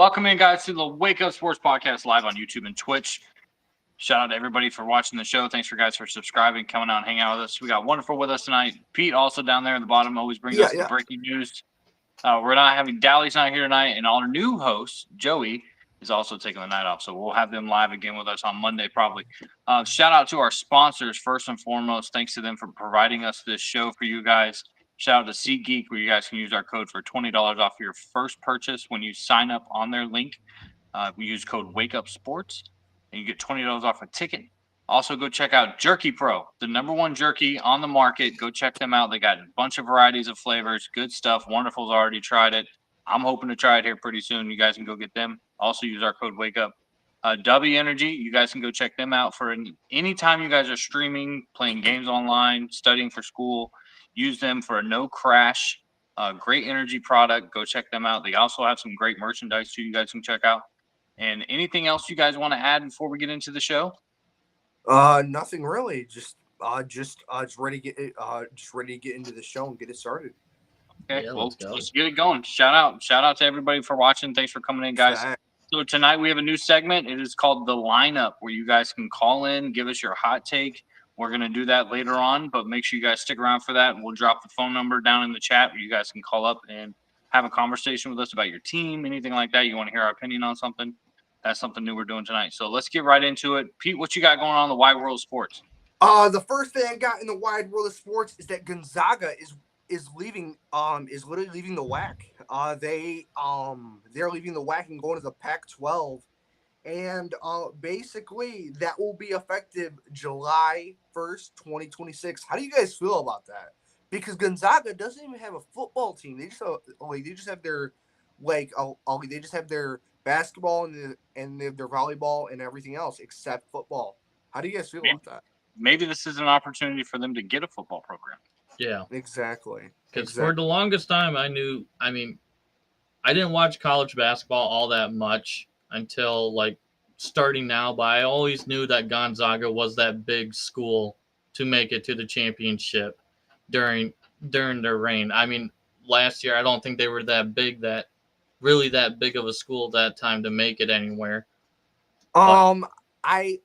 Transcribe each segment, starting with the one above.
Welcome in, guys, to the Wake Up Sports Podcast live on YouTube and Twitch. Shout out to everybody for watching the show. Thanks for guys for subscribing, coming out and hanging out with us. We got Wonderful with us tonight. Pete also down there at the bottom always brings us the breaking news. We're not having Dally's not here tonight, and our new host, Joey, is also taking the night off. So we'll have them live again with us on Monday probably. Shout out to our sponsors first and foremost. Thanks to them for providing us this show for you guys. Shout out to SeatGeek, where you guys can use our code for $20 off your first purchase when you sign up on their link. We use code WakeUpSports, and you get $20 off a ticket. Also, go check out Jerky Pro, the #1 jerky on the market. Go check them out. They got a bunch of varieties of flavors. Good stuff. Wonderful's already tried it. I'm hoping to try it here pretty soon. You guys can go get them. Also, use our code WakeUp. W Energy, you guys can go check them out for anytime you guys are streaming, playing games online, studying for school. Use them for a no crash, great energy product. Go check them out. They also have some great merchandise too. You guys can check out. And anything else you guys want to add before we get into the show? Nothing really. Just ready to get into the show and get it started. Okay, let's get it going. Shout out to everybody for watching. Thanks for coming in, guys. So tonight we have a new segment. It is called The Lineup, where you guys can call in, give us your hot take. We're going to do that later on, but make sure you guys stick around for that. We'll drop the phone number down in the chat where you guys can call up and have a conversation with us about your team, anything like that. You want to hear our opinion on something? That's something new we're doing tonight. So let's get right into it. Pete, what you got going on in the wide world of sports? The first thing I got in the wide world of sports is that Gonzaga is leaving. Is literally leaving the WAC. They're leaving the WAC and going to the Pac-12, and basically that will be effective July 1st, 2026. How do you guys feel about that? Because Gonzaga doesn't even have a football team. They just have their they just have their basketball and their volleyball and everything else except football. How do you guys feel about that? Maybe this is an opportunity for them to get a football program. Yeah, exactly. Because for the longest time, I didn't watch college basketball all that much until starting now, but I always knew that Gonzaga was that big school to make it to the championship during their reign. I mean, last year I don't think they were that big of a school that time to make it anywhere. I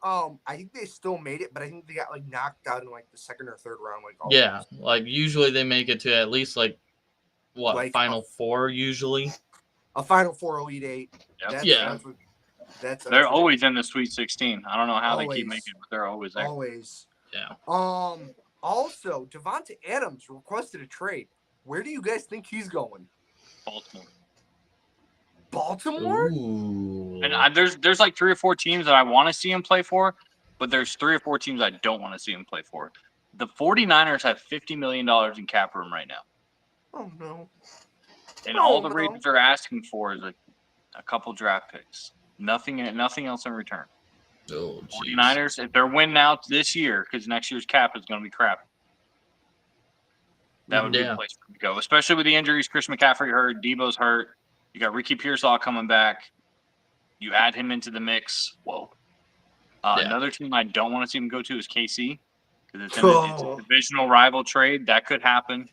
think they still made it, but I think they got knocked out in the second or third round. Usually they make it to at least Final Four usually. A Final Four, Elite Eight. Yep. They're always in the Sweet 16. I don't know how they keep making it, but they're always there. Always. Yeah. Also, Davante Adams requested a trade. Where do you guys think he's going? Baltimore? Ooh. And there's 3 or 4 teams that I want to see him play for, but there's 3 or 4 teams I don't want to see him play for. The 49ers have $50 million in cap room right now. Oh, no. And all the Ravens are asking for is a couple draft picks. Nothing else in return. Oh, 49ers, if they're winning out this year, because next year's cap is going to be crap, that would be the place for them to go. Especially with the injuries. Chris McCaffrey hurt. Debo's hurt. You got Ricky Pearsall coming back. You add him into the mix. Whoa. Another team I don't want to see him go to is KC, because it's a divisional rival trade. That could happen.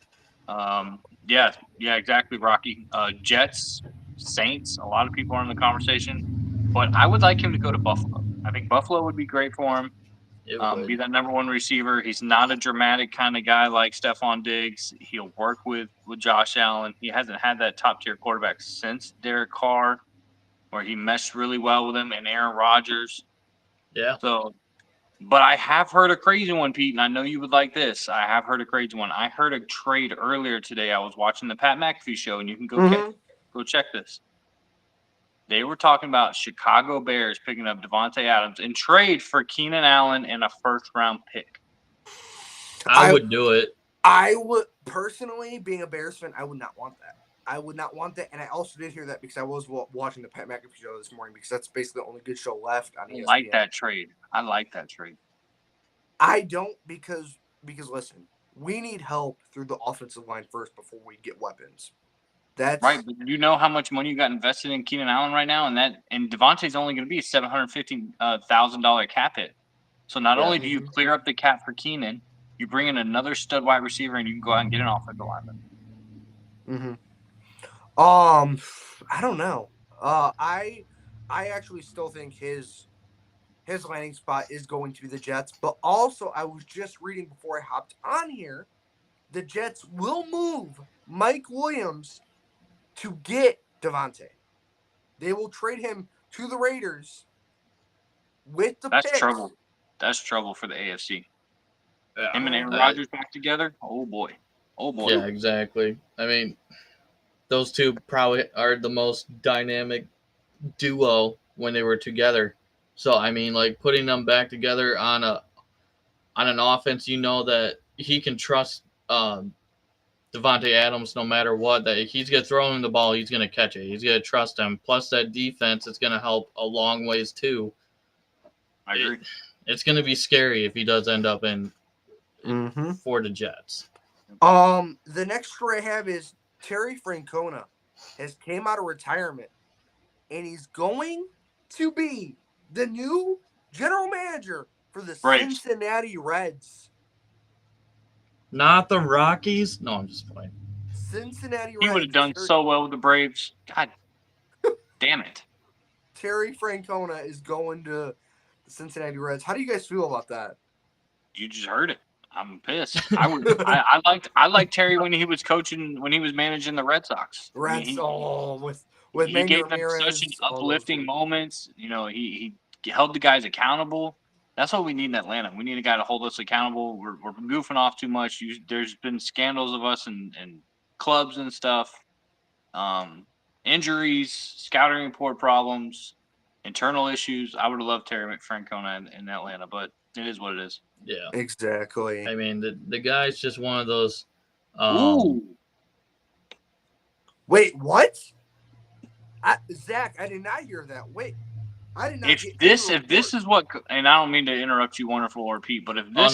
Yeah, exactly, Rocky. Jets, Saints, a lot of people are in the conversation. But I would like him to go to Buffalo. I think Buffalo would be great for him. Be that #1 receiver. He's not a dramatic kind of guy like Stephon Diggs. He'll work with Josh Allen. He hasn't had that top-tier quarterback since Derek Carr, where he meshed really well with him, and Aaron Rodgers. Yeah. So, but I have heard a crazy one, Pete, and I know you would like this. I have heard a crazy one. I heard a trade earlier today. I was watching the Pat McAfee show, and you can go check this. They were talking about Chicago Bears picking up Davante Adams in trade for Keenan Allen and a first-round pick. I would do it. I would personally, being a Bears fan, I would not want that. I would not want that, and I also did hear that because I was watching the Pat McAfee show this morning, because that's basically the only good show left on ESPN. I like that trade. I don't, because listen, we need help through the offensive line first before we get weapons. That's right. But you know how much money you got invested in Keenan Allen right now, and Davante's only going to be a $750,000 cap hit. So not only do you clear up the cap for Keenan, you bring in another stud wide receiver, and you can go out and get an offensive lineman. I don't know. I actually still think his landing spot is going to be the Jets, but also I was just reading before I hopped on here, the Jets will move Mike Williams to get Devontae. They will trade him to the Raiders with the That's picks. trouble. That's trouble for the AFC. Yeah, Him and Aaron Rodgers back together. Oh boy. Oh boy. Yeah, exactly. I mean, those two probably are the most dynamic duo when they were together. So I mean, like putting them back together on an offense, you know that he can trust Devontae Adams no matter what. That he's gonna throw him the ball, he's gonna catch it. He's gonna trust him. Plus that defense is gonna help a long ways too. I agree. It's gonna be scary if he does end up in Mm-hmm. for the Jets. The next story I have is Terry Francona has came out of retirement, and he's going to be the new general manager for the Braves. Cincinnati Reds. Not the Rockies. No, I'm just playing. Cincinnati Reds. He would have done so well with the Braves. God damn it. Terry Francona is going to the Cincinnati Reds. How do you guys feel about that? You just heard it. I'm pissed. I liked Terry when he was coaching, when he was managing the Red Sox. Reds. With he Manny gave them Ramirez, such uplifting moments. You know, he held the guys accountable. That's what we need in Atlanta. We need a guy to hold us accountable. We're goofing off too much. There's been scandals of us and clubs and stuff, injuries, scouting report problems, internal issues. I would have loved Terry Francona in Atlanta, but it is what it is. Yeah, exactly. I mean, the guy's just one of those. Ooh. Wait, what? Zach, I did not hear that. Wait, I did not. If this is what, and I don't mean to interrupt you, Wonderful or Pete, but if this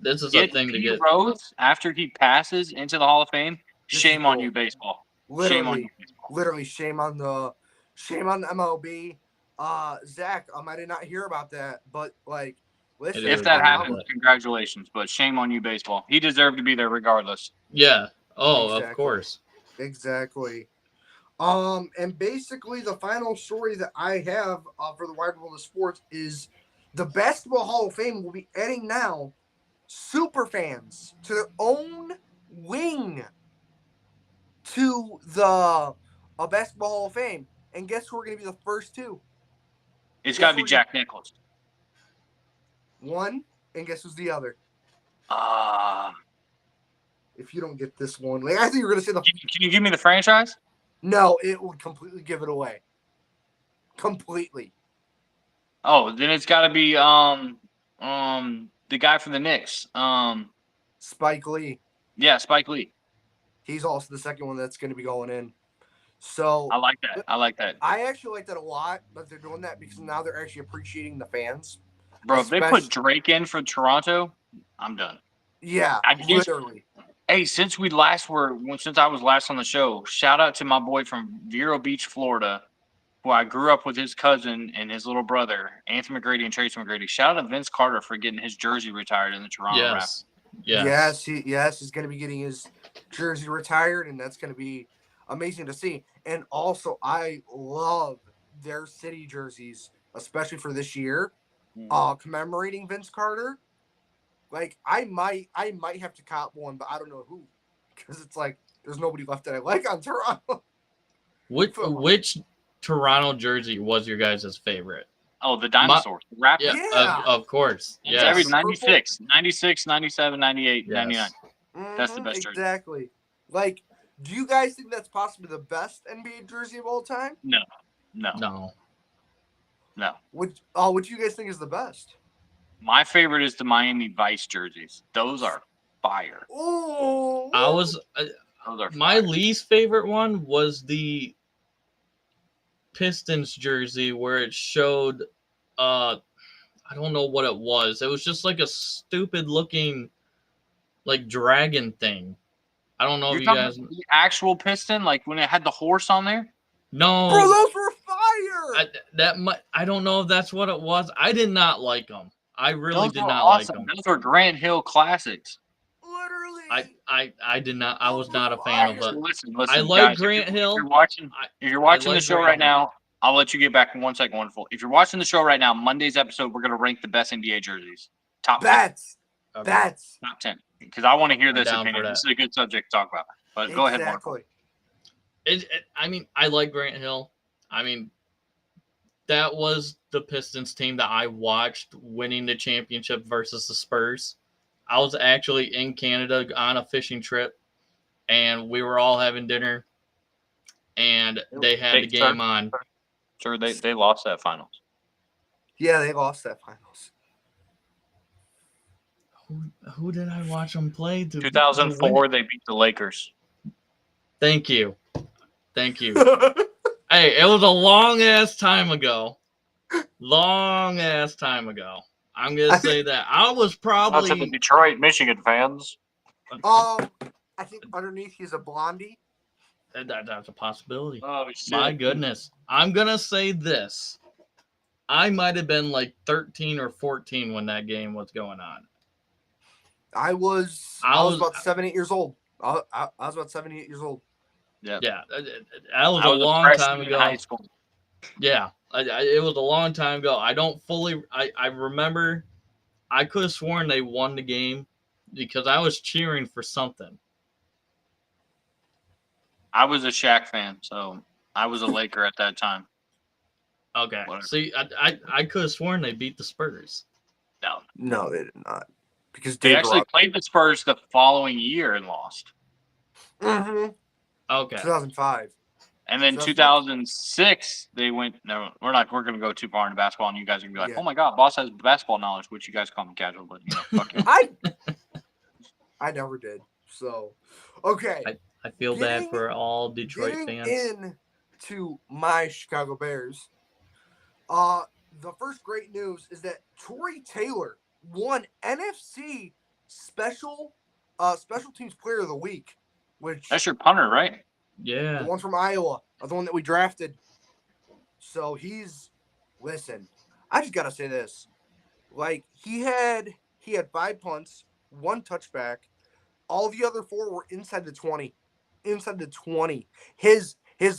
this is a thing to get. Rose after he passes into the Hall of Fame, shame on you, baseball. Literally, shame on you, baseball. Literally, shame on the MLB. Zach, I did not hear about that, but like, listen, if that happens, congratulations, but shame on you, baseball. He deserved to be there regardless. Yeah. Oh, exactly. Of course. Exactly. And basically the final story that I have for the wide world of sports is the Basketball Hall of Fame will be adding now super fans to their own wing to the Basketball Hall of Fame. And guess who are going to be the first two? It's got to be Jack Nicklaus. One, and guess who's the other? If you don't get this one, like I think you're going to say the. Can you give me the franchise? No, it would completely give it away. Completely. Oh, then it's got to be the guy from the Knicks. Spike Lee. Yeah, Spike Lee. He's also the second one that's going to be going in. So I like that. I actually like that a lot, but they're doing that because now they're actually appreciating the fans. Bro, if they put Drake in for Toronto, I'm done. Yeah, literally. Hey, since I was last on the show, shout out to my boy from Vero Beach, Florida, who I grew up with his cousin and his little brother, Anthony McGrady and Tracy McGrady. Shout out to Vince Carter for getting his jersey retired in the Toronto Raptors. Yes, he's going to be getting his jersey retired, and that's going to be amazing to see. And also, I love their city jerseys, especially for this year, commemorating Vince Carter. Like I might have to cop one, but I don't know who, because it's like there's nobody left that I like on Toronto. Which Toronto jersey was your guys' favorite? Oh, the dinosaurs. The Raptors. Yeah. Of course. Yeah. Every 96, 97, 98, 99. That's the best jersey. Exactly. Like, do you guys think that's possibly the best NBA jersey of all time? No. What do you guys think is the best? My favorite is the Miami Vice jerseys. Those are fire. Oh, those are my least favorite one was the Pistons jersey where it showed I don't know what it was. It was just like a stupid looking like dragon thing. I don't know if you guys the actual Piston, like when it had the horse on there. No, bro, those were fire. I don't know if that's what it was. I did not like them. I really did not awesome. like them. Those were Grant Hill classics. Literally. I did not. I was not a fan of it. Listen, I like guys, Grant Hill. If you're watching like the show Grant right Hill. now, I'll let you get back in 1 second. Wonderful. If you're watching the show right now, Monday's episode, we're gonna rank the best NBA jerseys. Top 10. Okay. That's top 10. Because I want to hear this down for opinion. that. This is a good subject to talk about. But go ahead, Wonderful. I mean, I like Grant Hill. I mean, that was the Pistons team that I watched winning the championship versus the Spurs. I was actually in Canada on a fishing trip, and we were all having dinner, and they had the game on. Sure, they lost that finals. Yeah, they lost that finals. Who did I watch them play? 2004, they beat the Lakers. Thank you. Hey, it was a long-ass time ago. I'm going to say that. I was probably... Lots of the Detroit, Michigan fans. I think underneath he's a blondie. That's a possibility. Oh, shit. My goodness. I'm going to say this. I might have been like 13 or 14 when that game was going on. I was about 7, 8 years old. I was about 7, 8 years old. Yeah. That was a long time ago. High school. Yeah. It was a long time ago. I don't fully... I remember... I could have sworn they won the game because I was cheering for something. I was a Shaq fan, so I was a Laker at that time. Okay. Whatever. See, I could have sworn they beat the Spurs. No, they did not. Because they actually played the Spurs the following year and lost. Mm-hmm. Okay. 2005. And then 2006, they went. No, we're going to go too far into basketball, and you guys are going to be like, "Oh my God, boss has basketball knowledge," which you guys call me casual, but fuck you. I never did. So, okay. I feel bad for all Detroit fans. Into my Chicago Bears. The first great news is that Tory Taylor won NFC Special Teams Player of the Week, which that's your punter, right? Yeah, the one from Iowa, the one that we drafted. So listen, I just gotta say this, like he had 5 punts, 1 touchback, all the other 4 were inside the 20. His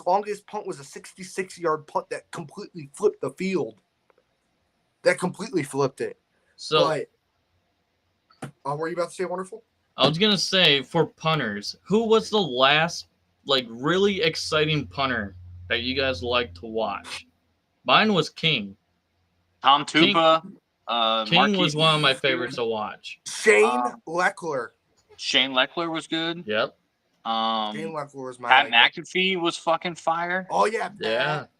longest punt was a 66-yard punt that completely flipped the field. So, but, were you about to say Wonderful? I was gonna say for punters, who was the last really exciting punter that you guys like to watch? Mine was King. Tom Tupa. King was one of my favorites to watch. Shane Leckler. Shane Leckler was good. Yep. Shane Leckler was my. Pat McAfee was fucking fire. Oh yeah, Pat.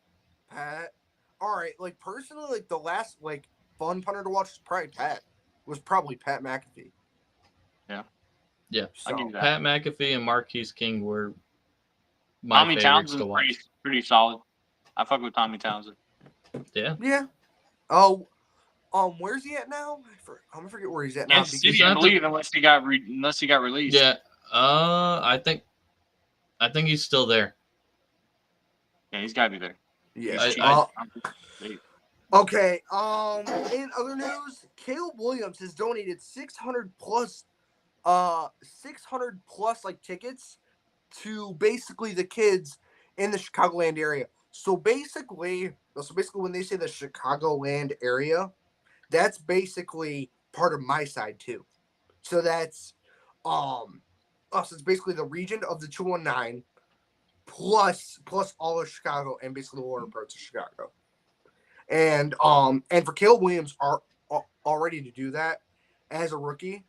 All right, personally, the last fun punter to watch was probably Pat McAfee. Yeah. So, Pat McAfee and Marquise King were my Tommy Townsend to watch. Pretty solid. I fuck with Tommy Townsend. Yeah. Yeah. Oh, where's he at now? I'm gonna forget where he's at now. I believe, unless he got released. Yeah. I think he's still there. Yeah, he's got to be there. Yeah. Okay. In other news, Caleb Williams has donated 600 plus tickets to basically the kids in the Chicagoland area. So basically when they say the Chicagoland area, that's basically part of my side too. So that's it's basically the region of the 219 plus all of Chicago and basically the lower parts of Chicago. And for Caleb Williams are already to do that as a rookie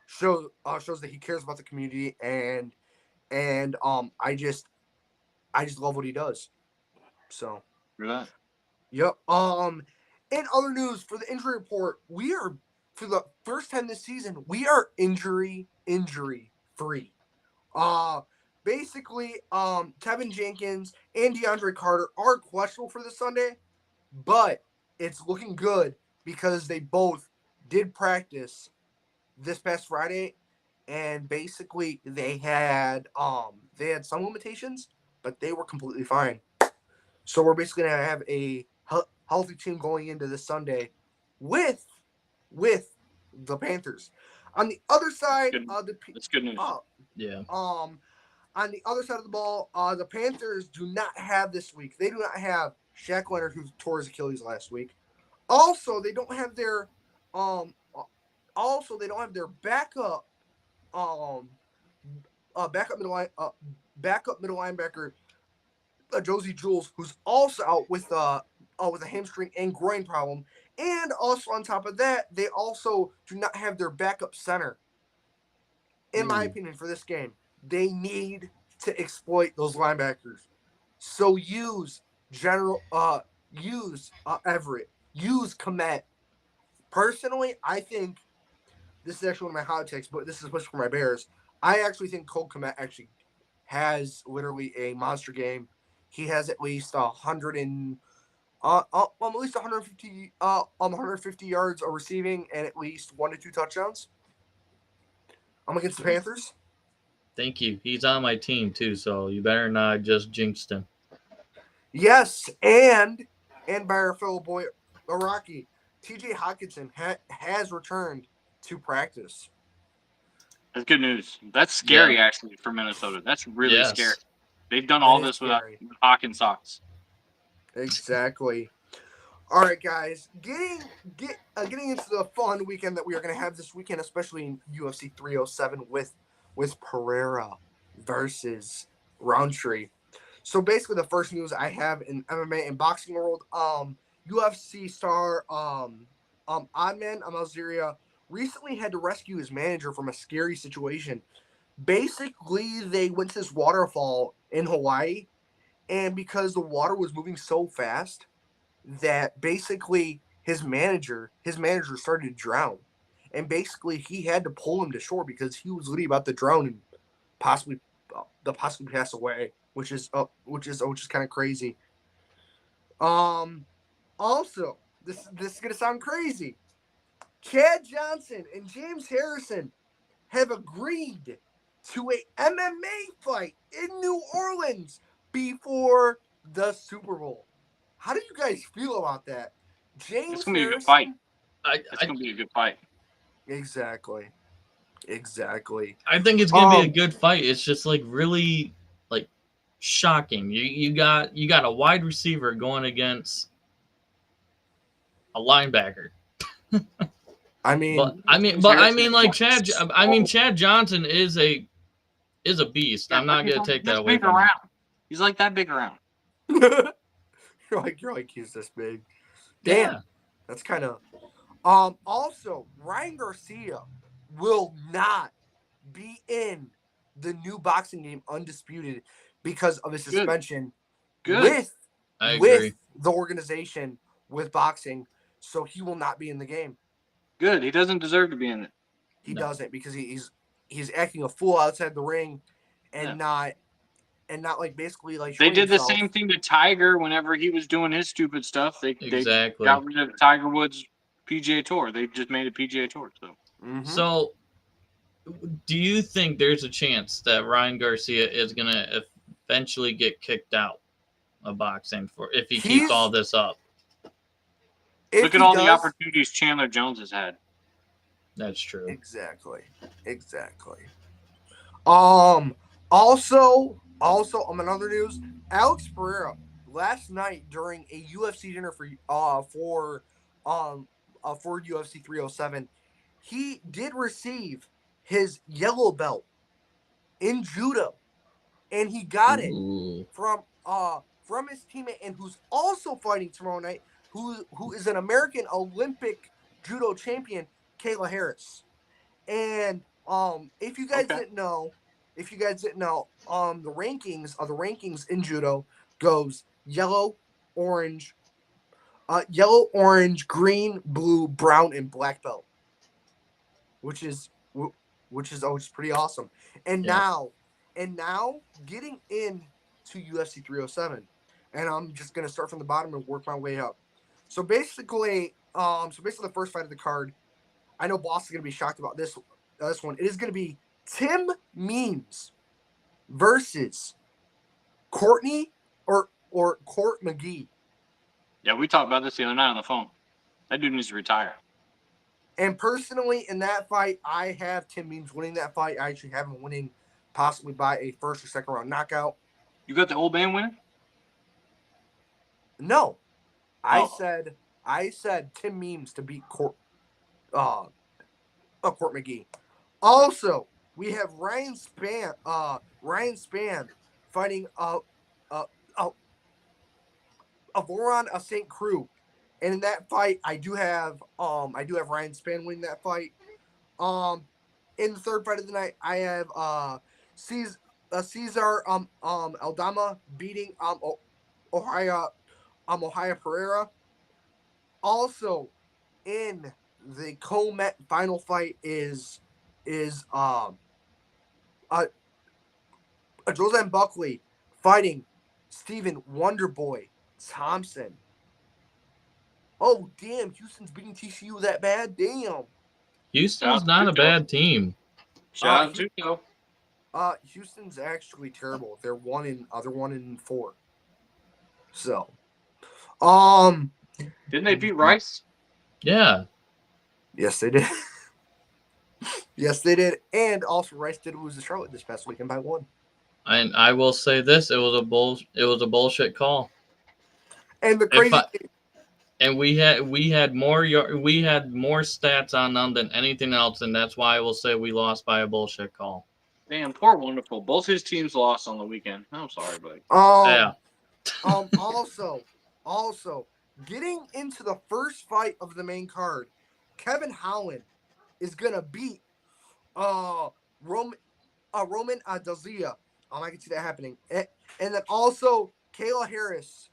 shows that he cares about the community and I just love what he does. So Hear that? Yep. In other news, for the injury report, we are for the first time this season, we are injury free. Basically, Tevin Jenkins and DeAndre Carter are questionable for this Sunday, but it's looking good because they both did practice this past Friday, and basically they had some limitations, but they were completely fine. So we're basically gonna have a healthy team going into this Sunday with the Panthers. On the other side, that's good news. Yeah. On the other side of the ball, the Panthers do not have this week. They do not have Shaq Leonard, who tore his Achilles last week. Also, they don't have their backup backup middle linebacker Josie Jules, who's also out with a hamstring and groin problem. And also on top of that, they also do not have their backup center. In my opinion, for this game, they need to exploit those linebackers. So use Everett, use Kmet. Personally, I think this is actually one of my hot takes, but this is especially for my Bears. I actually think Cole Kmet actually has literally a monster game. He has at least 150 yards of receiving and at least 1 to 2 touchdowns. I'm against the Panthers. Thank you. He's on my team too, so you better not just jinx him. Yes, and by our fellow boy Rocky, TJ Hockenson has returned to practice. That's good news. That's scary, actually, for Minnesota. That's really scary. They've done all this without Hawkins socks. Exactly. All right, guys. Getting into the fun weekend that we are going to have this weekend, especially in UFC 307 with Pereira versus Roundtree. So basically, the first news I have in MMA and boxing world, UFC star Adman Amalziria recently had to rescue his manager from a scary situation. Basically, they went to this waterfall in Hawaii, and because the water was moving so fast that basically his manager started to drown, and basically he had to pull him to shore because he was literally about to drown and possibly pass away, which is kind of crazy. Also, this is gonna sound crazy. Chad Johnson and James Harrison have agreed to a MMA fight in New Orleans before the Super Bowl. How do you guys feel about that? It's gonna be a good fight. It's gonna be a good fight. Exactly. I think it's gonna be a good fight. It's just like really like shocking. You got a wide receiver going against a linebacker. Chad Johnson is a beast. I'm not gonna take that away from him. He's like that big around. you're like he's this big. Damn, that's kind of. Also, Ryan Garcia will not be in the new boxing game Undisputed because of his suspension with the organization with boxing. So he will not be in the game. Good. He doesn't deserve to be in it. He doesn't because he's acting a fool outside the ring and not like basically like they did the same thing to Tiger whenever he was doing his stupid stuff. They got rid of Tiger Woods PGA Tour. They just made a PGA Tour. So do you think there's a chance that Ryan Garcia is gonna eventually get kicked out of boxing if he keeps all this up? Look at all the opportunities Chandler Jones has had. That's true. Exactly. Also, on another news, Alex Pereira last night during a UFC dinner for UFC 307, he did receive his yellow belt in judo, and he got it from his teammate, and who's also fighting tomorrow night, who is an American Olympic judo champion, Kayla Harris. And if you guys didn't know, the rankings in judo goes yellow, orange, green, blue, brown, and black belt, which is pretty awesome. And now getting into UFC 307, and I'm just gonna start from the bottom and work my way up. So basically the first fight of the card, I know Boss is gonna be shocked about this one. It is gonna be Tim Means versus Courtney or Court McGee. Yeah, we talked about this the other night on the phone. That dude needs to retire. And personally, in that fight, I have Tim Means winning that fight. I actually have him winning possibly by a first or second round knockout. You got the old man winning? No. I Oh. said Tim Means to beat Court McGee. Also, we have Ryan Spann fighting Voron of St. Crew. And in that fight, I do have Ryan Spann winning that fight. In the third fight of the night, I have Cesar Aldama beating Ohio Pereira. Also, in the co-met final fight is Joseph Buckley fighting Stephen Wonderboy Thompson. Oh, damn. Houston's beating TCU that bad? Damn. Houston's not a bad team. Shout out to you. Houston's actually terrible. They're 1-4. So, didn't they beat Rice? Yeah. Yes, they did. Yes, they did. And also, Rice did lose to Charlotte this past weekend by 1. And I will say this: it was a bullshit call. And the crazy. And we had more stats on them than anything else, and that's why I will say we lost by a bullshit call. Damn, poor Wonderful. Both his teams lost on the weekend. I'm sorry, buddy. Yeah. Also, getting into the first fight of the main card, Kevin Holland is gonna beat Roman Adazia. I can see that happening, and then also Kayla Harris.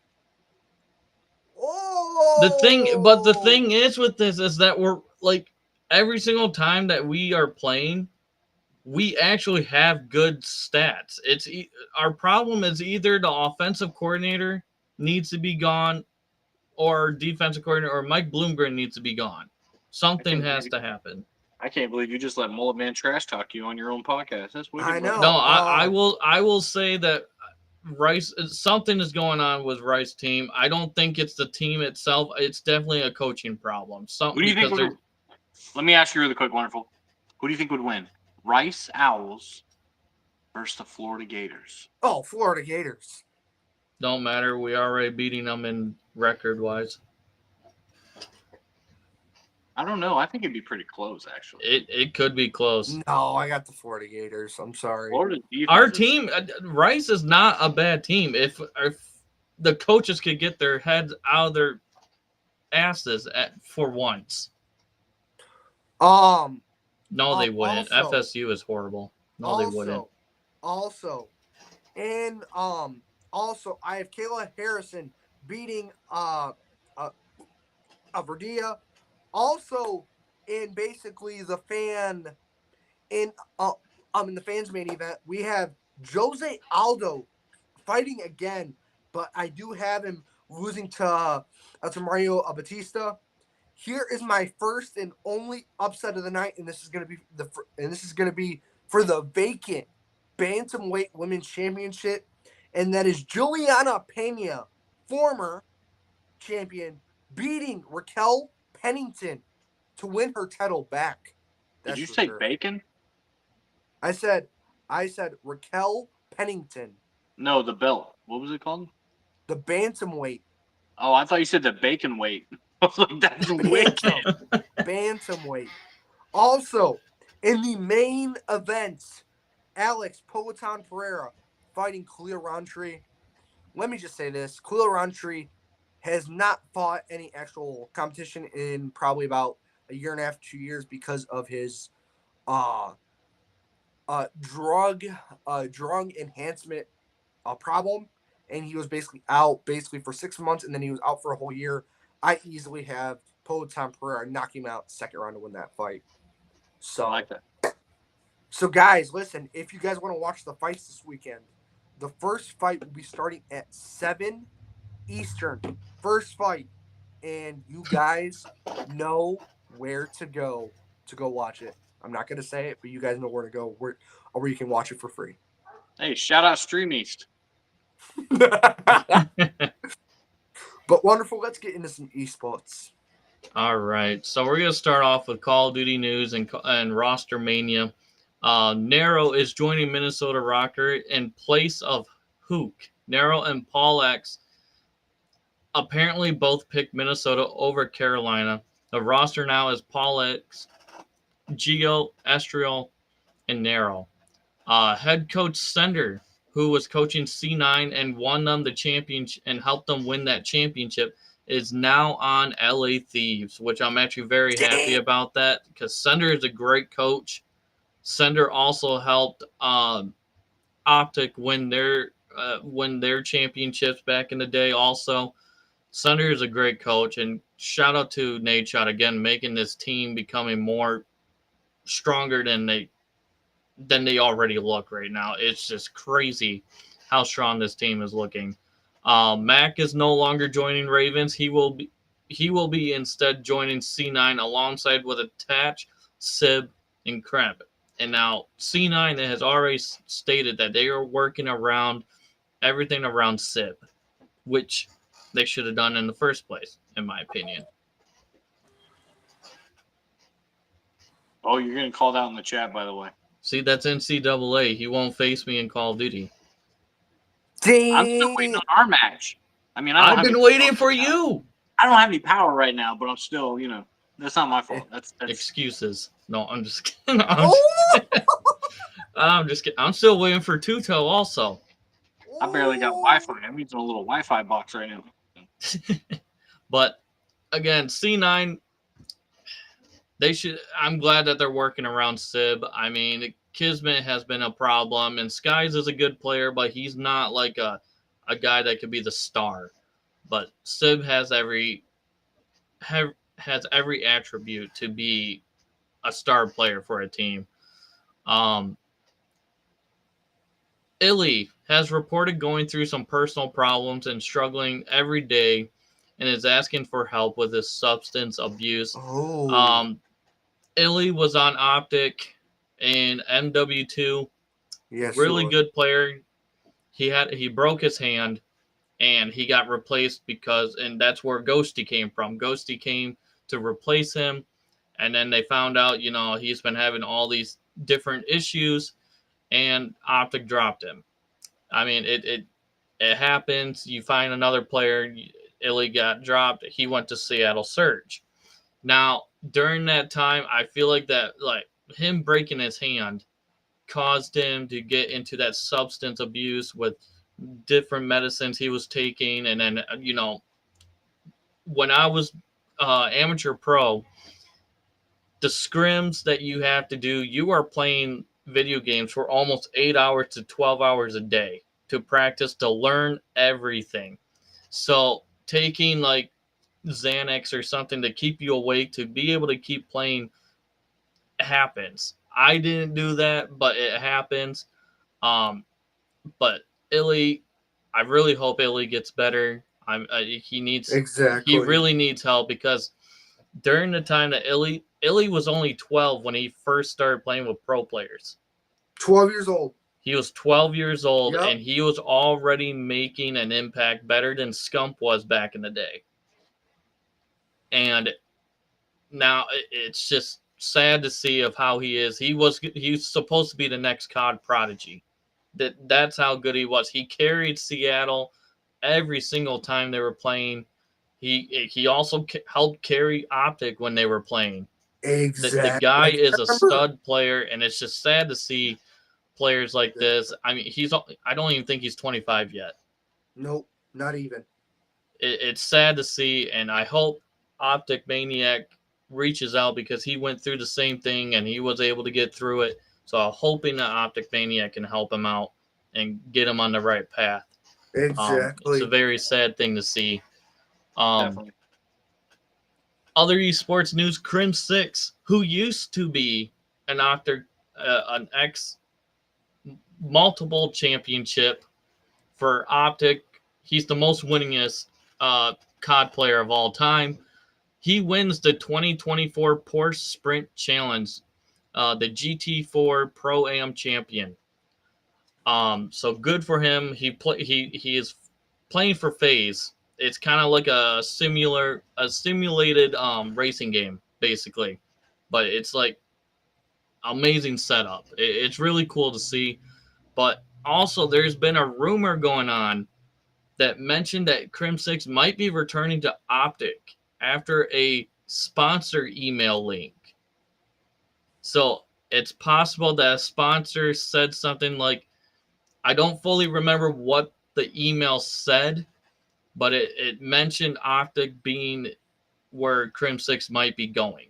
Oh, the thing is with this is that we're like every single time that we are playing, we actually have good stats. Our problem is either the offensive coordinator needs to be gone, or defensive coordinator, or Mike Bloomgren needs to be gone. Something has to happen. I can't believe you just let Mullet Man trash talk you on your own podcast. That's weird. I know. No, I will say that Rice, something is going on with Rice team. I don't think it's the team itself. It's definitely a coaching problem. Who do you think let me ask you really quick, Wonderful. Who do you think would win? Rice Owls versus the Florida Gators? Oh, Florida Gators. Don't matter. We already beating them in record-wise. I don't know. I think it'd be pretty close, actually. It could be close. No, I got the Florida Gators. I'm sorry. Our team, Rice is not a bad team. If the coaches could get their heads out of their asses for once. No, they wouldn't. Also, FSU is horrible. No, they wouldn't. Also, I have Kayla Harrison beating Verdia. Also, in basically the fans main event, we have Jose Aldo fighting again, but I do have him losing to Mario Batista. Here is my first and only upset of the night, and this is going to be for the vacant bantamweight women's championship, and that is Juliana Pena, former champion, beating Raquel Pennington to win her title back. Did you say bacon? I said Raquel Pennington. No, the belt. What was it called? The bantamweight. Oh, I thought you said the bacon weight. I was like, that's wicked. Bantamweight. Also, in the main event, Alex Poatan Pereira fighting Khalil Rountree. Let me just say this. Khalil Rountree has not fought any actual competition in probably about a year and a half, 2 years because of his drug enhancement problem. And he was basically out for 6 months, and then he was out for a whole year. I easily have Poatan Pereira knock him out second round to win that fight. So, I like that. So, guys, listen, if you guys want to watch the fights this weekend, the first fight will be starting at 7 Eastern. First fight. And you guys know where to go watch it. I'm not going to say it, but you guys know where to go, where you can watch it for free. Hey, shout out Stream East. But wonderful, let's get into some esports. All right. So we're going to start off with Call of Duty news and roster mania. Nero is joining Minnesota Rocker in place of Hook. Nero and Paul X apparently both picked Minnesota over Carolina. The roster now is Paul X, Gio, Estriel, and Nero. Head coach Sender, who was coaching C9 and won them the championship and helped them win that championship, is now on LA Thieves, which I'm actually very happy about that because Sender is a great coach. Sender also helped Optic win their championships back in the day. Also, Sender is a great coach, and shout out to Nadeshot again, making this team becoming more stronger than they already look right now. It's just crazy how strong this team is looking. Mac is no longer joining Ravens. He will be instead joining C9 alongside with Attach, Sib, and Kreb. And now C9 has already stated that they are working around everything around Sib, which they should have done in the first place, in my opinion. Oh, you're getting called out in the chat, by the way. See, that's NCAA. He won't face me in Call of Duty. I'm still waiting on our match. I mean, I've been waiting for you. I don't have any power right now, but I'm still, that's not my fault. That's excuses. No, I'm just kidding. I'm just kidding. I'm still waiting for Tuto also. I barely got Wi-Fi. I'm using a little Wi-Fi box right now. But again, C9, I'm glad that they're working around Sib. I mean, Kismet has been a problem, and Skies is a good player, but he's not like a guy that could be the star. But Sib has every attribute to be a star player for a team. Illy has reported going through some personal problems and struggling every day and is asking for help with his substance abuse. Illy was on Optic in MW2. Yes, really good player. He broke his hand and he got replaced and that's where Ghosty came from. Ghosty came to replace him, and then they found out, he's been having all these different issues, and Optic dropped him. I mean, it happens. You find another player. Illy got dropped. He went to Seattle Surge. Now, during that time, I feel like him breaking his hand caused him to get into that substance abuse with different medicines he was taking. And then, when I was amateur pro, the scrims that you have to do, you are playing video games for almost 8 hours to 12 hours a day to practice, to learn everything. So taking like Xanax or something to keep you awake, to be able to keep playing, happens. I didn't do that, but it happens. But Illy, I really hope Illy gets better. He really needs help, because during the time that Illy was only 12 when he first started playing with pro players. 12 years old. He was 12 years old, and he was already making an impact better than Scump was back in the day. And now it's just sad to see of how he is. He's supposed to be the next COD prodigy. That's how good he was. He carried Seattle every single time they were playing. He also helped carry Optic when they were playing. Exactly. The guy is a stud player, and it's just sad to see players like this. I mean, I don't even think he's 25 yet. Nope, not even. It's sad to see, and I hope Optic Maniac reaches out, because he went through the same thing and he was able to get through it. So I'm hoping that Optic Maniac can help him out and get him on the right path. Exactly. It's a very sad thing to see. Definitely. Other esports news: Crim6, who used to be an multiple championship for Optic. He's the most winningest COD player of all time. He wins the 2024 Porsche Sprint Challenge, the GT4 Pro-Am champion. So good for him. He is playing for FaZe, it's kind of like a simulated racing game basically, but it's like amazing setup. It's really cool to see. But also, there's been a rumor going on that mentioned that Crimsix might be returning to Optic after a sponsor email link. So it's possible that a sponsor said something like, I don't fully remember what the email said, but it mentioned Optic being where Crimsix might be going.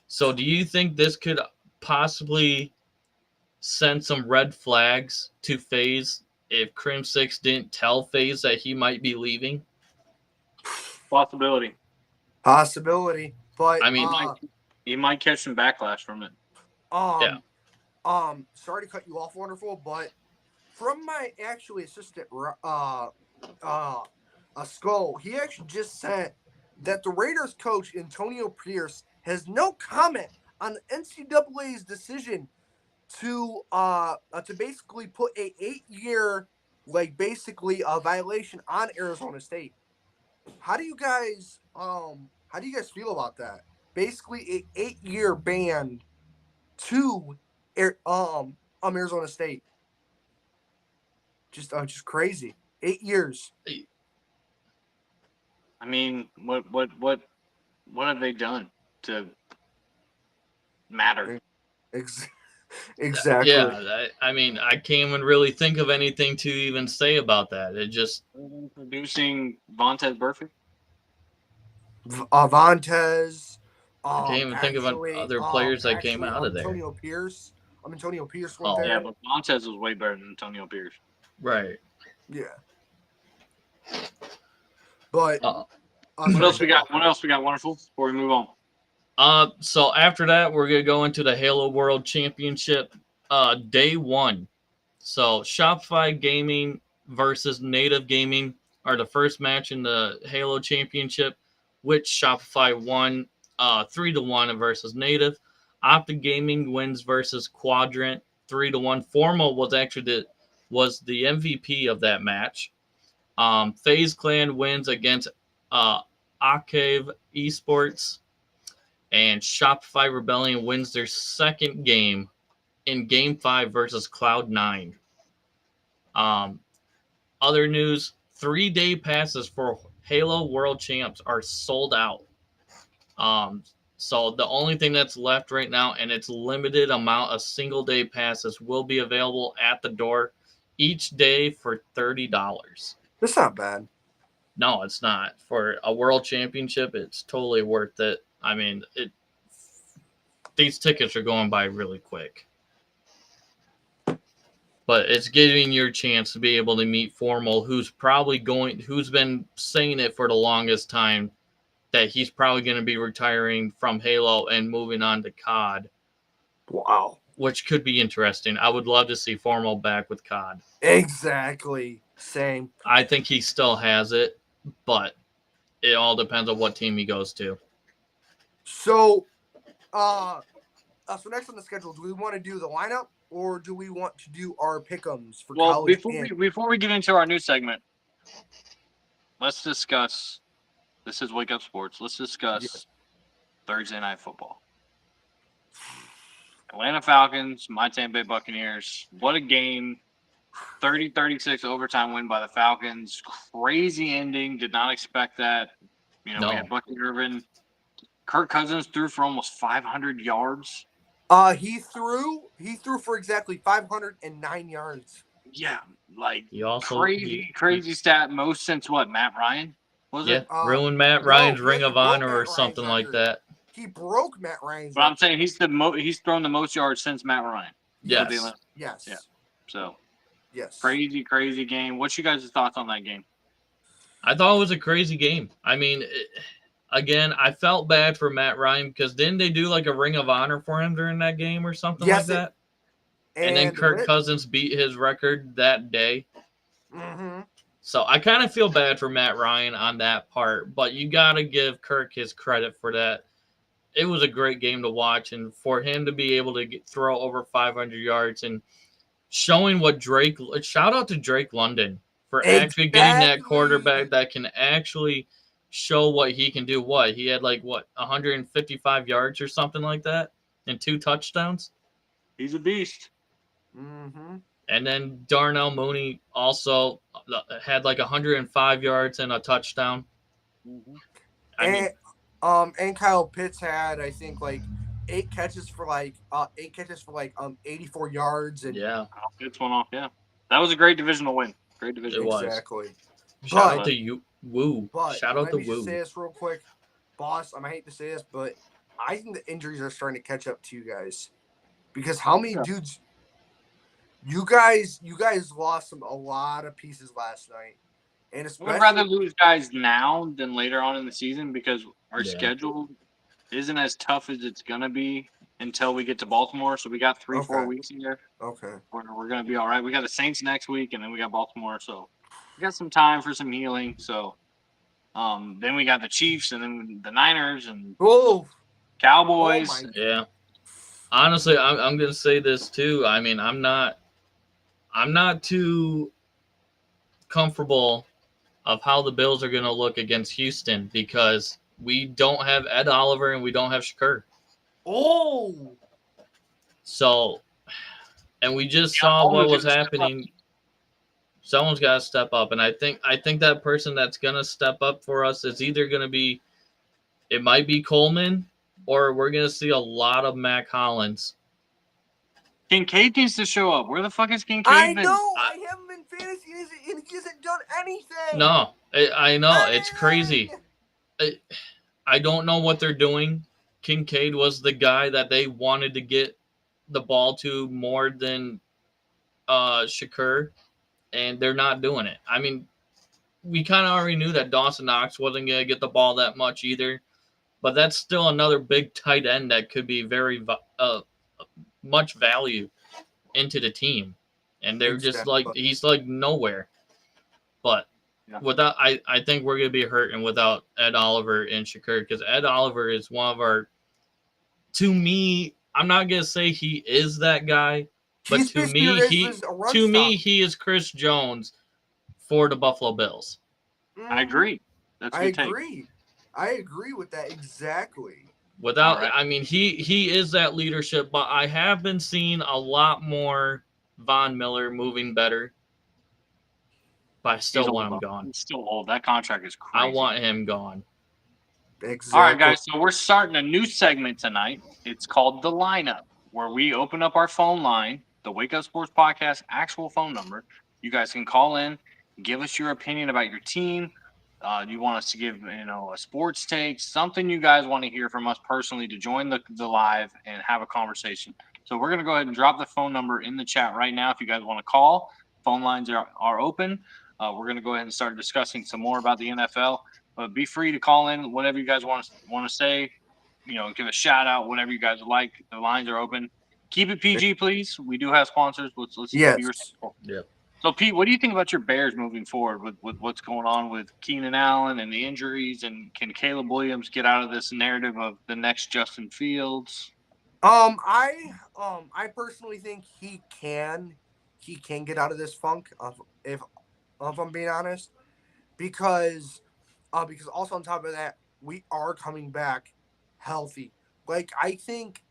So do you think this could possibly send some red flags to FaZe if Crimsix didn't tell FaZe that he might be leaving? Possibility. But I mean, he might catch some backlash from it. Sorry to cut you off, Wonderful, but from my actually assistant, Skull, he actually just said that the Raiders coach Antonio Pierce has no comment on the NCAA's decision to basically put a 8-year basically a violation on Arizona State. How do you guys feel about that? Basically a 8-year ban to Arizona State. Just crazy. 8 years. I mean, what have they done to matter? Exactly. Yeah, I mean, I can't even really think of anything to even say about that. It just producing Vontaze Burfict. Vontaze. I can't even think of other players that came out of there. Antonio Pierce. Antonio Pierce went there. Yeah, but Vontaze was way better than Antonio Pierce. Right. Yeah. But what else we got? What else we got? Wonderful. Before we move on. So after that, we're gonna go into the Halo World Championship, day 1. So Shopify Gaming versus Native Gaming are the first match in the Halo Championship, which Shopify won 3-1 versus Native. Optic Gaming wins versus Quadrant 3-1. Formal was actually the MVP of that match. FaZe Clan wins against Octave Esports, and Shopify Rebellion wins their second game in Game 5 versus Cloud9. Other news, 3-day passes for Halo World Champs are sold out. So the only thing that's left right now, and it's limited amount of single-day passes, will be available at the door each day for $30. That's not bad. No, it's not. For a world championship, it's totally worth it. I mean, these tickets are going by really quick. But it's giving your chance to be able to meet Formal, who's been saying it for the longest time, that he's probably going to be retiring from Halo and moving on to COD. Wow. Which could be interesting. I would love to see Formal back with COD. Exactly. Same. I think he still has it, but it all depends on what team he goes to. So next on the schedule, do we want to do the lineup or do we want to do our pick'ems for college? Before we get into our new segment, let's discuss. This is Wake Up Sports. Let's discuss Thursday Night Football. Atlanta Falcons, my Tampa Bay Buccaneers. What a game. 30-36 overtime win by the Falcons. Crazy ending. Did not expect that. We had Bucky Irvin. Kirk Cousins threw for almost 500 yards. He threw for exactly 509 yards. Yeah, crazy stat. Most since what, Matt Ryan? Was it? Ruined Matt Ryan's Ring of Honor or something like that. He broke Matt Ryan's. But I'm saying he's thrown the most yards since Matt Ryan. Yes. Yes. Yeah. So. Yes. Crazy game. What's you guys' thoughts on that game? I thought it was a crazy game. I mean, again, I felt bad for Matt Ryan because didn't they do like a Ring of Honor for him during that game or something like that? And then Kirk Cousins beat his record that day. Mm-hmm. So I kind of feel bad for Matt Ryan on that part, but you got to give Kirk his credit for that. It was a great game to watch, and for him to be able to throw over 500 yards and showing what shout out to Drake London for actually getting that quarterback that can actually show what he can do. What he had 155 yards or something like that, and 2 touchdowns. He's a beast. Mm-hmm. And then Darnell Mooney also had 105 yards and a touchdown. Mm-hmm. And Kyle Pitts had, I think, 8 catches for 84 yards. And yeah, Pitts went off. Yeah, that was a great divisional win. Great division. It was. Exactly. Shout out to you, Woo. Shout out to Woo. Let me say this real quick, boss. I might hate to say this, but I think the injuries are starting to catch up to you guys, because how many dudes? You guys lost a lot of pieces last night, and especially We'd rather lose guys now than later on in the season, because our schedule isn't as tough as it's gonna be until we get to Baltimore. So we got 3-4 weeks in there. Okay. We're gonna be all right. We got the Saints next week, and then we got Baltimore. So we got some time for some healing. So then we got the Chiefs, and then the Niners and Cowboys. Yeah. Honestly, I'm gonna say this too. I mean, I'm not too comfortable of how the Bills are gonna look against Houston, because we don't have Ed Oliver and we don't have Shakur. So, and we just saw what was happening. Someone's got to step up, and I think that person that's gonna step up for us is either gonna be, it might be Coleman, or we're gonna see a lot of Mac Hollins. Kincaid needs to show up. Where the fuck is Kincaid? I know. I haven't been fantasy, and he hasn't done anything. No, I know. It's crazy. I don't know what they're doing. Kincaid was the guy that they wanted to get the ball to more than Shakur, and they're not doing it. I mean, we kind of already knew that Dawson Knox wasn't going to get the ball that much either, but that's still another big tight end that could be very much value into the team, and they're just he's nowhere. But without, I think we're gonna be hurting without Ed Oliver and Shakur, because Ed Oliver is one of our. To me, I'm not gonna say he is that guy, but to me, he is Chris Jones for the Buffalo Bills. I agree. I agree with that exactly. Without, I mean, he is that leadership, but I have been seeing a lot more Von Miller moving better. But I still want him gone. He's still old. That contract is crazy. I want him gone. Exactly. All right, guys. So we're starting a new segment tonight. It's called The Lineup, where we open up our phone line, the Wake Up Sports Podcast actual phone number. You guys can call in, give us your opinion about your team. You want us to give, a sports take, something you guys want to hear from us personally, to join the live and have a conversation. So we're going to go ahead and drop the phone number in the chat right now. If you guys want to call, phone lines are open. We're going to go ahead and start discussing some more about the NFL. But be free to call in whatever you guys want to say. Give a shout out, whatever you guys like. The lines are open. Keep it PG, please. We do have sponsors. Let's be respectful. Yeah. So, Pete, what do you think about your Bears moving forward with what's going on with Keenan Allen and the injuries? And can Caleb Williams get out of this narrative of the next Justin Fields? I personally think he can get out of this funk, if I'm being honest, because also on top of that, we are coming back healthy. I think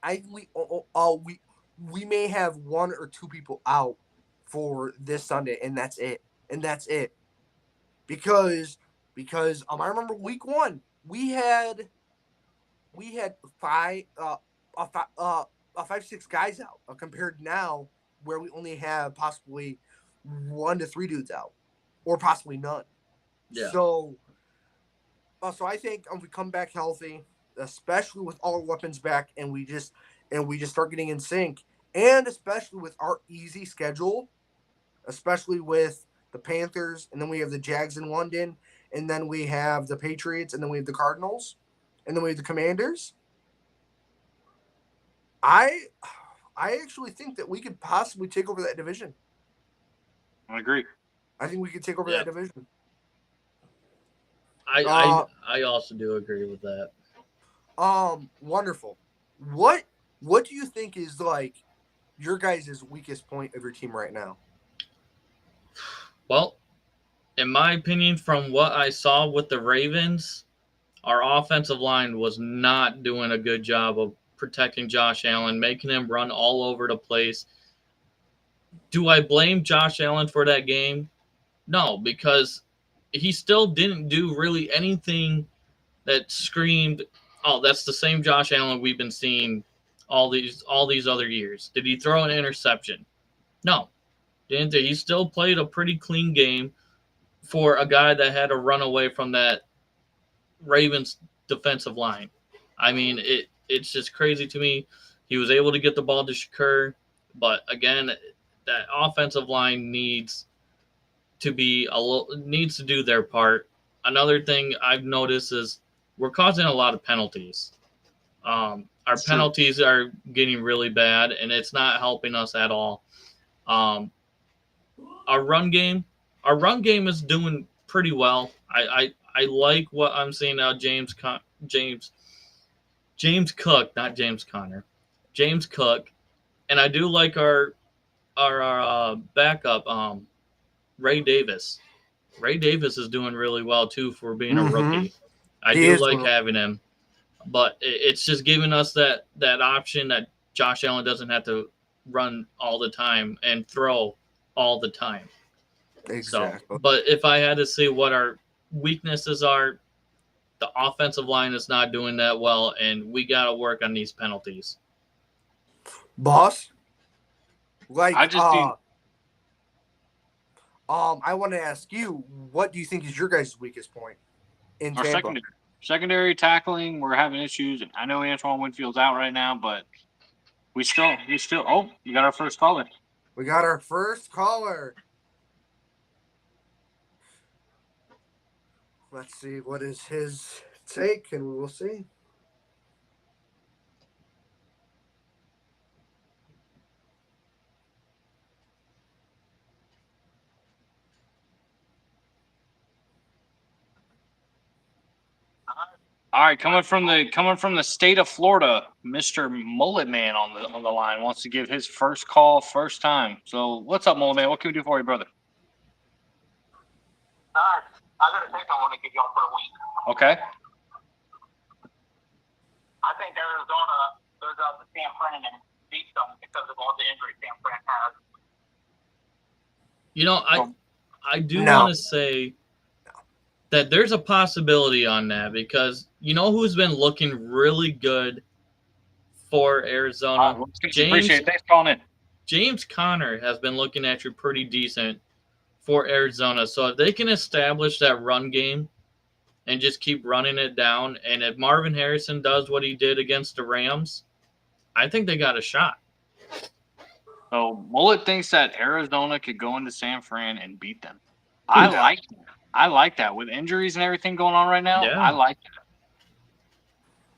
we may have 1 or 2 people out for this Sunday, and that's it. Because I remember week 1 we had 5-6 guys out, compared now where we only have possibly 1 to 3 dudes out, or possibly none. Yeah. So I think if we come back healthy, especially with all our weapons back, and we just start getting in sync, and especially with our easy schedule, especially with the Panthers, and then we have the Jags in London, and then we have the Patriots, and then we have the Cardinals, and then we have the Commanders. I actually think that we could possibly take over that division. I agree. I think we could take over that division. I also do agree with that. Wonderful. What do you think is your guys' weakest point of your team right now? Well, in my opinion, from what I saw with the Ravens, our offensive line was not doing a good job of protecting Josh Allen, making him run all over the place. Do I blame Josh Allen for that game? No, because he still didn't do really anything that screamed, "Oh, that's the same Josh Allen we've been seeing all these other years." Did he throw an interception? No, didn't. He still played a pretty clean game for a guy that had to run away from that Ravens defensive line. I mean, it's just crazy to me. He was able to get the ball to Shakur, but again, that offensive line needs to do their part. Another thing I've noticed is we're causing a lot of penalties. Our penalties are getting really bad, and it's not helping us at all. Our run game is doing pretty well. I like what I'm seeing now. James Cook, not James Conner, James Cook, and I do like our backup, Ray Davis. Ray Davis is doing really well too for being a rookie. I do like having him, but it's just giving us that option that Josh Allen doesn't have to run all the time and throw all the time. Exactly. So, but if I had to say what our weaknesses are, the offensive line is not doing that well, and we got to work on these penalties. Boss, like I just I want to ask you, what do you think is your guys' weakest point in our Tampa? secondary tackling? We're having issues. I know Antoine Winfield's out right now, but we still. Oh, we got our first caller. We got our first caller. Let's see what is his take, and we will see. All right, coming from the state of Florida, Mr. Mullet Man on the line wants to give his first call, first time. So, what's up, Mullet Man? What can we do for you, brother? I got a take I want to give y'all for a week. Okay. I think Arizona goes out to San Fran and beats them because of all the injuries San Fran has. You know, I do want to say that there's a possibility on that, because you know who's been looking really good for Arizona? Appreciate it. Thanks for calling in. James Conner has been looking actually pretty decent for Arizona. So if they can establish that run game and just keep running it down, and if Marvin Harrison does what he did against the Rams, I think they got a shot. So Mullet thinks that Arizona could go into San Fran and beat them. I like that. With injuries and everything going on right now, yeah.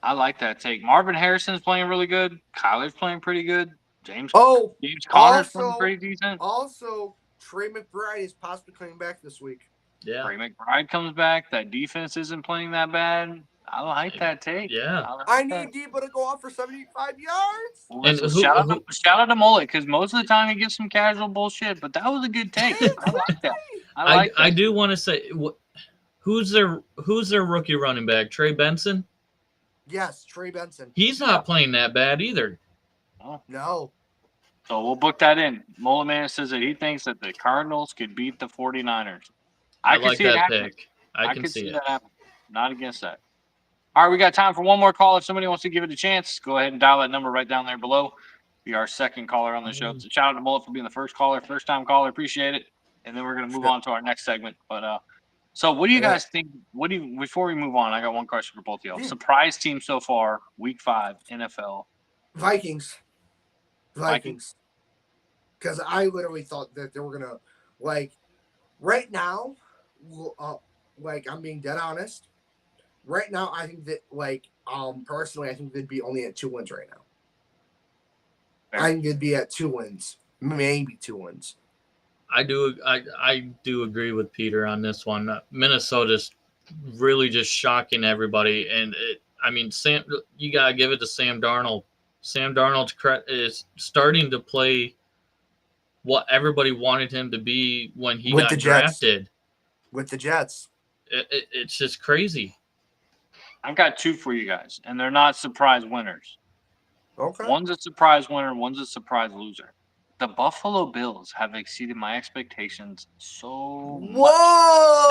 I like that take. Marvin Harrison's playing really good. Kyler's playing pretty good. James Conner's playing pretty decent. Also, Trey McBride is possibly coming back this week. Yeah. Trey McBride comes back. That defense isn't playing that bad. I like that take. Yeah. I need Debo to go off for 75 yards. Well, and shout out to Mullet, because most of the time he gets some casual bullshit, but that was a good take. I like that. I do want to say, who's their rookie running back? Trey Benson? Yes, Trey Benson. He's not playing that bad either. No. So we'll book that in. Mullet Man says that he thinks that the Cardinals could beat the 49ers. I like that pick. I can see that happen. Not against that. All right, we got time for one more call. If somebody wants to give it a chance, go ahead and dial that number right down there below. Be our second caller on the show. So shout out to Mullet for being the first time caller. Appreciate it. And then we're going to move on to our next segment. But so what do you guys think? Before we move on, I got one question for both of y'all. Surprise team so far, Week 5 NFL. Vikings. Because I literally thought that they were gonna right now. I'm being dead honest. Right now, I think that personally, I think they'd be only at 2 wins right now. Fair. I think they'd be at 2 wins, maybe 2 wins. I do agree with Peter on this one. Minnesota's really just shocking everybody, and Sam, you gotta give it to Sam Darnold. Sam Darnold is starting to play what everybody wanted him to be when he got drafted. with the Jets. It's just crazy. I've got two for you guys, and they're not surprise winners. Okay. One's a surprise winner, one's a surprise loser. The Buffalo Bills have exceeded my expectations so much. Whoa!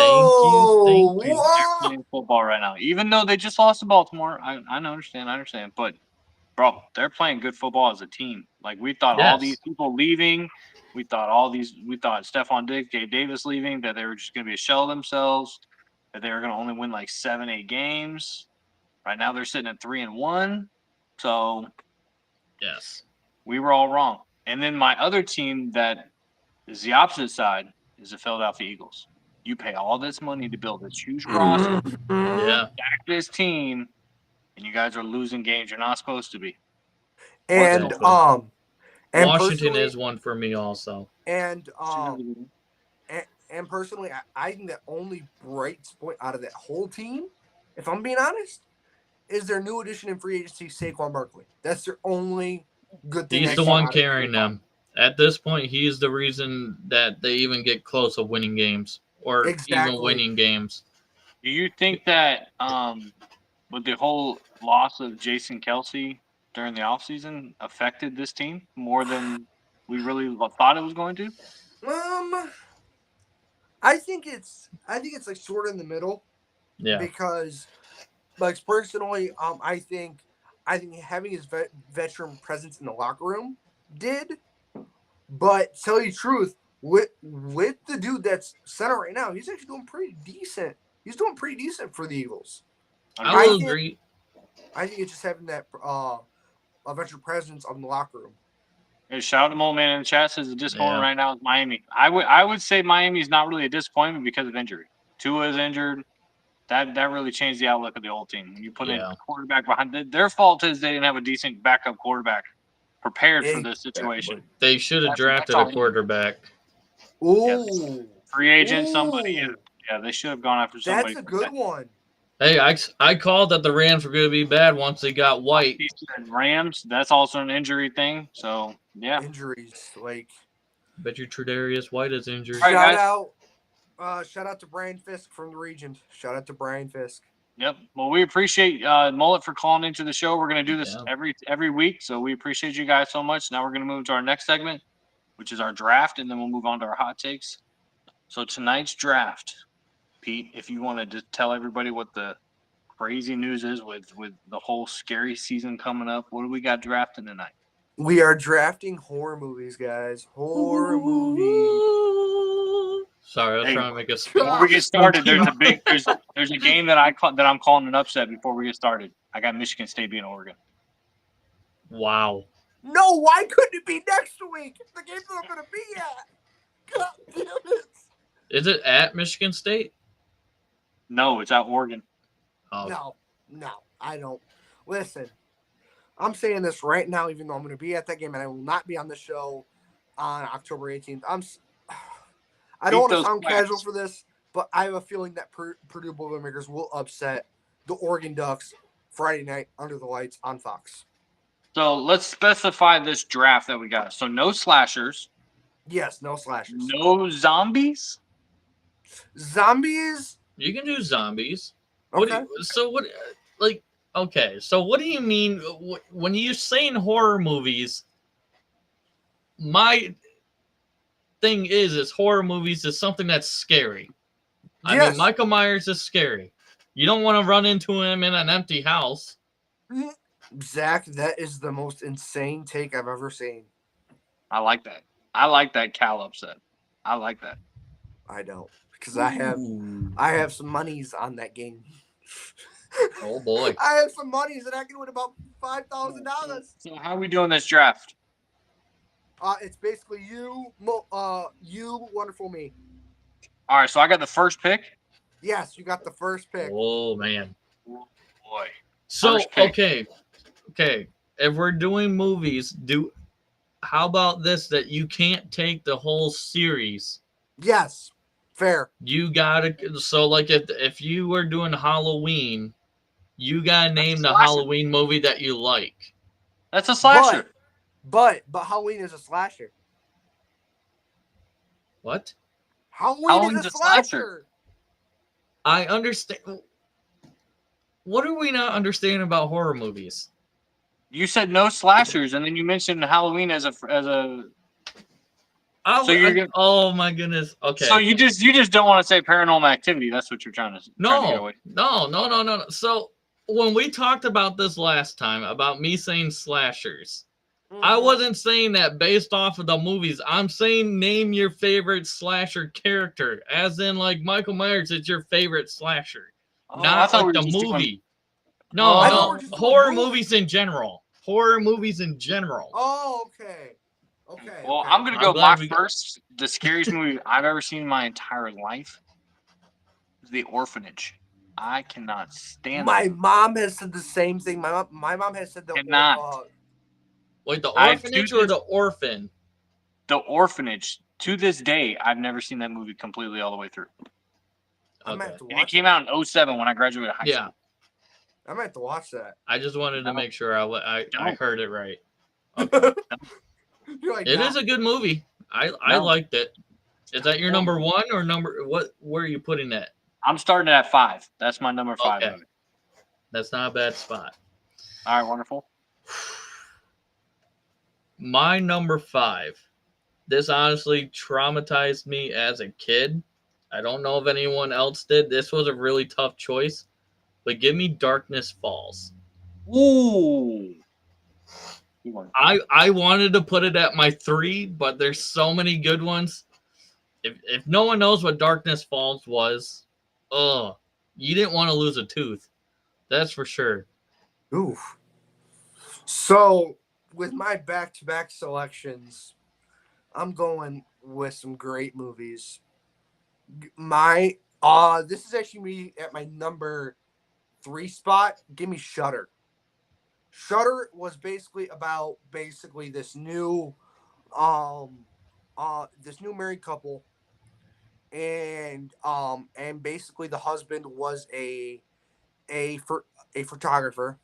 Thank you. They're playing football right now, even though they just lost to Baltimore. I understand. But bro, they're playing good football as a team. Like we thought, all these people leaving. We thought Stephon Diggs, Gabe Davis leaving, that they were just going to be a shell of themselves, that they were going to only win like 7-8 games. Right now they're sitting at 3-1. So yes, we were all wrong. And then my other team that is the opposite side is the Philadelphia Eagles. You pay all this money to build this huge roster, back this team, and you guys are losing games you're not supposed to be. And Washington is one for me also. And personally, I think the only bright point out of that whole team, if I'm being honest, is their new addition in free agency, Saquon Barkley. That's their only good thing. He's the one carrying them. At this point, he's the reason that they even get close of winning games or even winning games. Do you think that with the whole loss of Jason Kelce during the offseason affected this team more than we really thought it was going to? I think it's like sort of in the middle. Yeah. Because, like, personally, I think having his veteran presence in the locker room did. But to tell you the truth, with the dude that's center right now, he's actually doing pretty decent. He's doing pretty decent for the Eagles. I will agree. I think it's just having that a veteran presence in the locker room. Hey, shout out to Mole Man in the chat says the disappointment right now is Miami. I would say Miami's not really a disappointment because of injury. Tua is injured. That really changed the outlook of the old team. When you put in a quarterback behind their fault is they didn't have a decent backup quarterback prepared for this situation. They should have drafted a quarterback. Ooh. Free agent, somebody. Yeah, they should have gone after somebody. That's a good one. Hey, I called that the Rams were going to be bad once they got White. Rams, that's also an injury thing. So, yeah. Injuries, like. Bet your Tre'Davious White is injured. Shout out to Brian Fisk from the region. Shout out to Brian Fisk. Yep. Well, we appreciate Mullet for calling into the show. We're going to do this every week, so we appreciate you guys so much. Now we're going to move to our next segment, which is our draft, and then we'll move on to our hot takes. So tonight's draft, Pete, if you want to just tell everybody what the crazy news is with the whole scary season coming up, what do we got drafting tonight? We are drafting horror movies, guys. Horror movies. Sorry, I was trying to make a. Before we get started, there's a game that I'm calling an upset. Before we get started, I got Michigan State beating Oregon. Wow. No, why couldn't it be next week? The game's not going to be at. God damn it. Is it at Michigan State? No, it's at Oregon. Oh. No, I don't. Listen, I'm saying this right now, even though I'm going to be at that game and I will not be on the show on October 18th. I don't want to sound casual for this, but I have a feeling that Purdue Boilermakers will upset the Oregon Ducks Friday night under the lights on Fox. So let's specify this draft that we got. So no slashers. Yes, no slashers. No zombies? Zombies? You can do zombies. Okay. So what do you mean when you're saying horror movies? My thing is horror movies is something that's scary. I mean, Michael Myers is scary. You don't want to run into him in an empty house. Zach, that is the most insane take I've ever seen. I like that. I like that Cal upset. I like that. I don't, because I have some monies on that game. Oh boy! I have some monies that I can win about $5,000. So how are we doing this draft? It's basically you, wonderful me. All right, so I got the first pick. Yes, you got the first pick. Oh man! Oh, boy. So okay. If we're doing movies, how about this? That you can't take the whole series. Yes, fair. You gotta. So like if you were doing Halloween, you gotta name the Halloween movie that you like. That's a slasher. But Halloween is a slasher. What? Halloween is a slasher. I understand. What are we not understanding about horror movies? You said no slashers, and then you mentioned Halloween as a. So you're gonna. Oh my goodness. Okay. So you just don't want to say Paranormal Activity. That's what you're trying to get No, away. no. So when we talked about this last time about me saying slashers, I wasn't saying that based off of the movies. I'm saying name your favorite slasher character, as in like Michael Myers is your favorite slasher, Oh, I not thought like we were the just doing- movie. Oh. I thought we No, were just doing horror movies. movies in general. Horror movies in general. Oh, okay. Okay. Well, okay. I'm gonna I'm go. glad My we- first, the scariest movie I've ever seen in my entire life is The Orphanage. I cannot stand My that movie. mom has said the same thing. My mom has said that. Cannot. Wait, the I orphanage do or the orphan? The Orphanage. To this day, I've never seen that movie completely all the way through. I might Okay. have to And it watch came that. out in 2007 when I graduated high Yeah, school. I might have to watch that. I just wanted to No. make sure I No. heard it right. Okay. You're like, It nah. is a good movie. I No. liked it. Is that your number one or number what? Where are you putting that? I'm starting at 5. That's my number 5 Okay. movie. That's not a bad spot. All right, wonderful. My number 5. This honestly traumatized me as a kid. I don't know if anyone else did. This was a really tough choice, but give me Darkness Falls. Ooh. Good one. I wanted to put it at my 3, but there's so many good ones. If no one knows what Darkness Falls was, you didn't want to lose a tooth. That's for sure. Oof. So with my back-to-back selections, I'm going with some great movies. My this is actually me at my number 3 spot. Give me Shudder. Shudder was basically about this new married couple, and basically the husband was a photographer,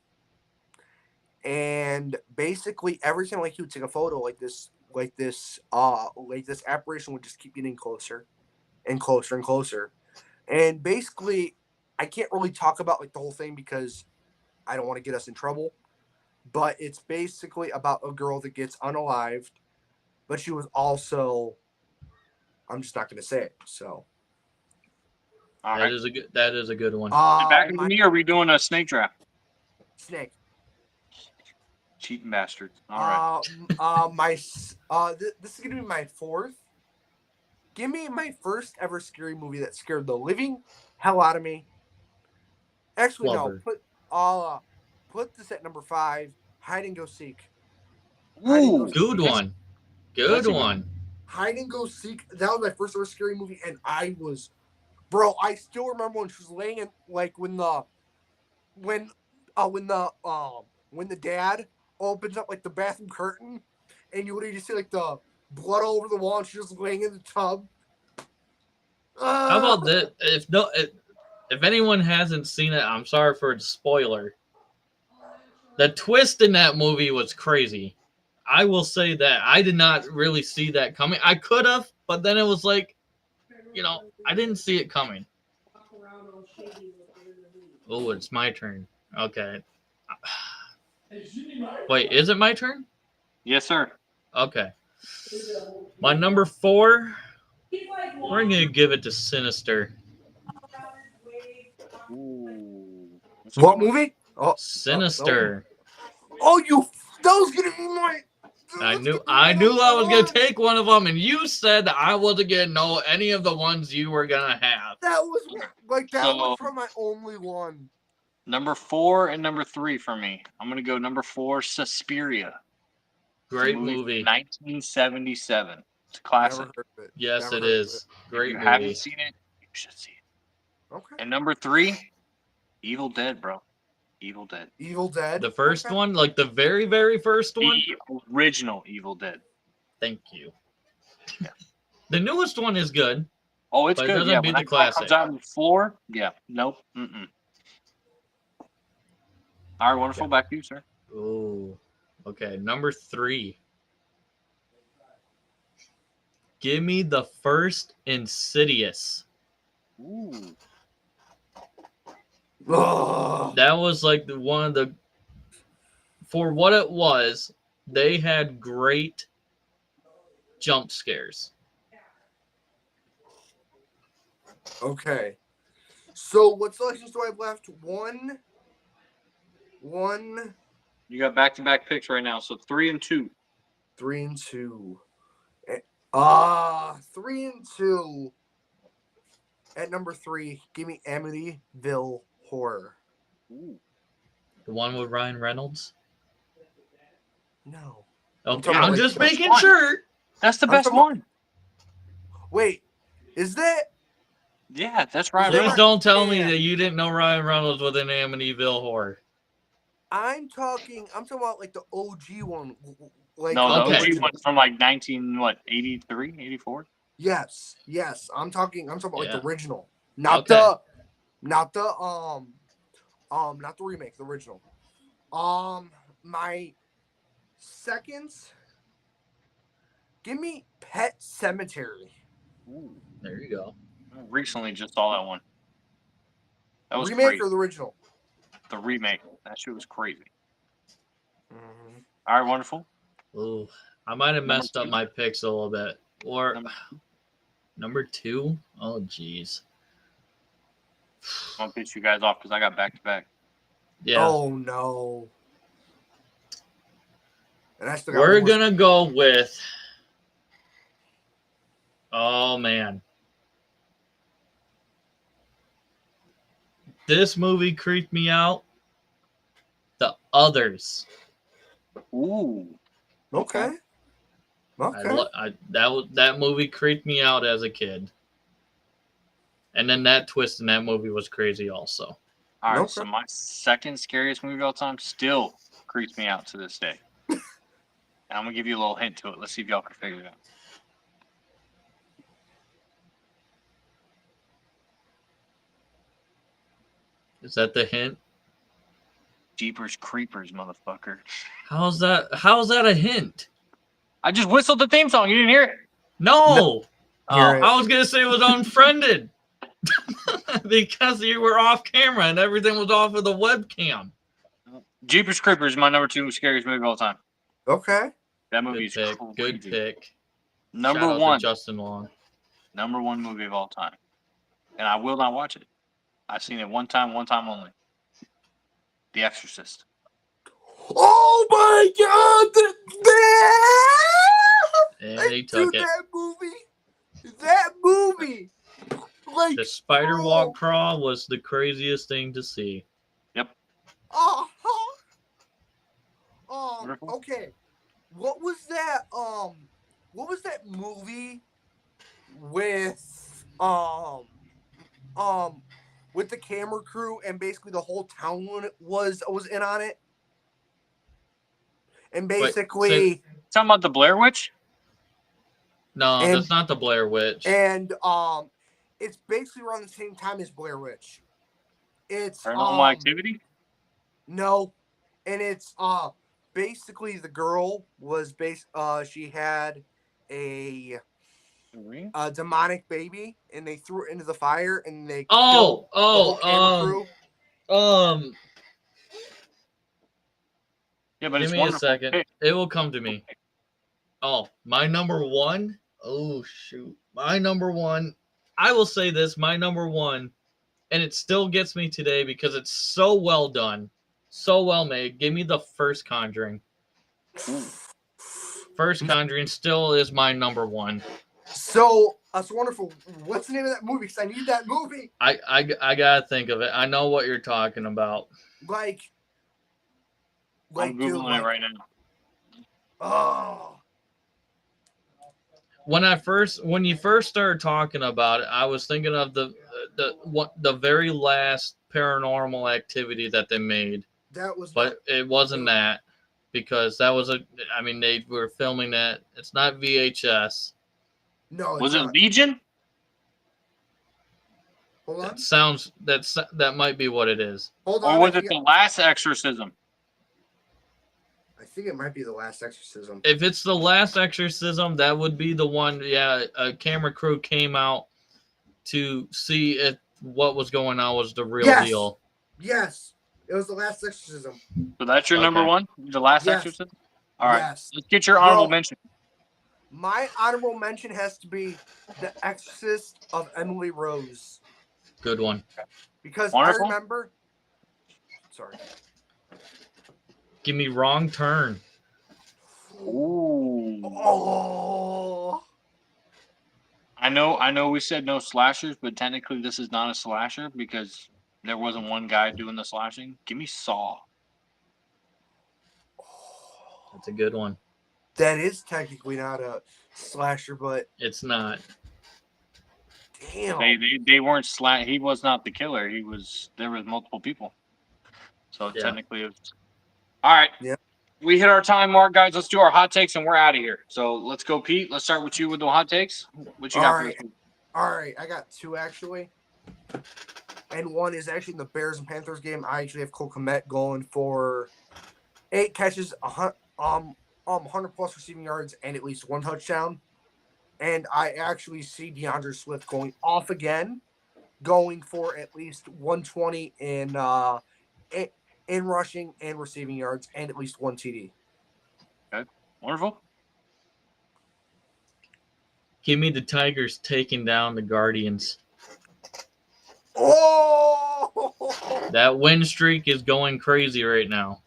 and basically every time like he would take a photo like this apparition would just keep getting closer and closer and closer. And basically I can't really talk about like the whole thing because I don't want to get us in trouble, but it's basically about a girl that gets unalived, but she was also, I'm just not going to say it. So All That right. is a good one. Back to my me, or are we doing a snake draft? snake. Cheating bastards. All right. This is gonna be my 4th. Give me my first ever scary movie that scared the living hell out of me. Actually, Flubber. no. Put this at number 5. Hide and Go Seek. Hide and Go Ooh. Seek. Good one. Good That's a good one. Hide and Go Seek. That was my first ever scary movie, and bro. I still remember when she was laying in, like when the dad opens up like the bathroom curtain, and you literally just see like the blood all over the wall, and she's just laying in the tub. How about that? If anyone hasn't seen it, I'm sorry for the spoiler. The twist in that movie was crazy. I will say that I did not really see that coming. I could have, but then it was like, I didn't see it coming. Oh, it's my turn. Okay. Wait, is it my turn? Yes, sir. Okay. My number 4, we're going to give it to Sinister. Ooh. What movie? Oh, Sinister. that was gonna be my. I knew I was gonna take one of them, and you said I wasn't gonna know any of the ones you were gonna have. That was So- from my only one. Number 4 and number 3 for me. I'm gonna go number 4, Suspiria. Great It's a movie. 1977. It's a classic. Never heard of it. Yes, Never it heard of is. Great If you movie. haven't seen it, you should see it. Okay. And number 3, Evil Dead, bro. Evil Dead. Evil Dead. The first Okay. one, like the very, very first one. The original Evil Dead. Thank you. Yeah. The newest one is good. Oh, it's But it good. doesn't Yeah, beat when the that classic. comes out on the floor, yeah, nope. Mm-mm. All right, wonderful. Back to you, sir. Oh, okay. Number 3. Give me the first Insidious. Ooh. Ugh. That was like one of the, for what it was, they had great jump scares. Okay. So what selections do I have left? One. You got back-to-back picks right now, so 3 and 2. 3 and 2. 3 and 2. At number 3, give me Amityville Horror. Ooh. The one with Ryan Reynolds. No. Okay, talking I'm about, just like, making one. sure. That's the best talking about- one. Wait, is that? Yeah, that's right. Please Right. don't tell me Yeah. that you didn't know Ryan Reynolds with an Amityville Horror. I'm talking about like the OG one. Like No, the Okay. OG one's from like 1983, 84. Yes. I'm talking about like Yeah. the original, not Okay. the not the remake, the original. My seconds. Give me Pet Cemetery. Ooh. There you go. I recently just saw that one. That was Remake crazy. or the original? The remake. That shit was crazy. Mm-hmm. All right, wonderful. Ooh, I might have Number messed up 2? my picks a little bit. Or Number 2. number 2? Oh, jeez. I'm gonna piss you guys off because I got back-to-back. Yeah. Oh no. And I still got We're one more- going to go with... Oh, man. This movie creeped me out. The Others. Ooh. Okay. That movie creeped me out as a kid. And then that twist in that movie was crazy also. All right, Okay. so my second scariest movie of all time still creeps me out to this day. And I'm gonna give you a little hint to it. Let's see if y'all can figure it out. Is that the hint? Jeepers Creepers, motherfucker. How's that a hint? I just whistled the theme song. You didn't hear it? No. Hear it. I was gonna say it was unfriended. Because you were off camera and everything was off of the webcam. Jeepers Creepers is my number 2 scariest movie of all time. Okay. That Good movie's pick. crazy. Good pick. Number Shout out to 1. Justin Long. Number 1 movie of all time. And I will not watch it. I've seen it one time only. The Exorcist. Oh my God! And they took it. That movie. Like The spider bro. walk crawl was the craziest thing to see. Wonderful. Okay. What was that? What was that movie with with the camera crew and basically the whole town was in on it? And basically, Talking about the Blair Witch? No, And- that's not the Blair Witch. and it's basically around the same time as Blair Witch. It's Paranormal Activity? No, and it's basically the girl was she had a demonic baby and they threw it into the fire and they killed the whole camera crew. Yeah, but Give it's me a wonderful. second. Hey, It will come to me. Oh, my number 1? Oh, shoot. My number 1. I will say this, my number 1, and it still gets me today because it's so well done, so well made. Give me the first Conjuring. First Conjuring still is my number 1. So wonderful. What's the name of that movie? Because I need that movie. I gotta think of it. I know what you're talking about. I'm Dude, Googling it right now. Oh, When you first started talking about it, I was thinking of the very last Paranormal Activity that they made, that was. but it wasn't that because that was they were filming that. It's not VHS. No, it's Was it not. Legion? Hold on. That might be what it is. Hold on. Or was it The Last Exorcism? I think it might be The Last Exorcism. If it's The Last Exorcism, that would be the one. Yeah, a camera crew came out to see if what was going on was the real deal. Yes, it was The Last Exorcism. So that's your number Okay. one? The Last Yes. Exorcism? All right. Yes. Let's get your honorable Bro. mention. My honorable mention has to be The Exorcist of Emily Rose. Good one. Because Wonderful. I remember. Sorry. Give me Wrong Turn. Ooh. Oh. I know we said no slashers, but technically this is not a slasher because there wasn't one guy doing the slashing. Give me Saw. That's a good one. That is technically not a slasher, but It's not. damn. They weren't he was not the killer. There was multiple people. So Yeah. technically it was. All right. Yeah. We hit our time mark, guys. Let's do our hot takes and we're out of here. So let's go, Pete. Let's start with you with the hot takes. What you got for us? All right, I got two actually. And one is actually in the Bears and Panthers game. I actually have Cole Kmet going for 8 catches, 100 plus receiving yards, and at least 1 touchdown. And I actually see DeAndre Swift going off again, going for at least 120 in rushing and receiving yards, and at least 1 TD. Okay, wonderful. Give me the Tigers taking down the Guardians. Oh! That win streak is going crazy right now.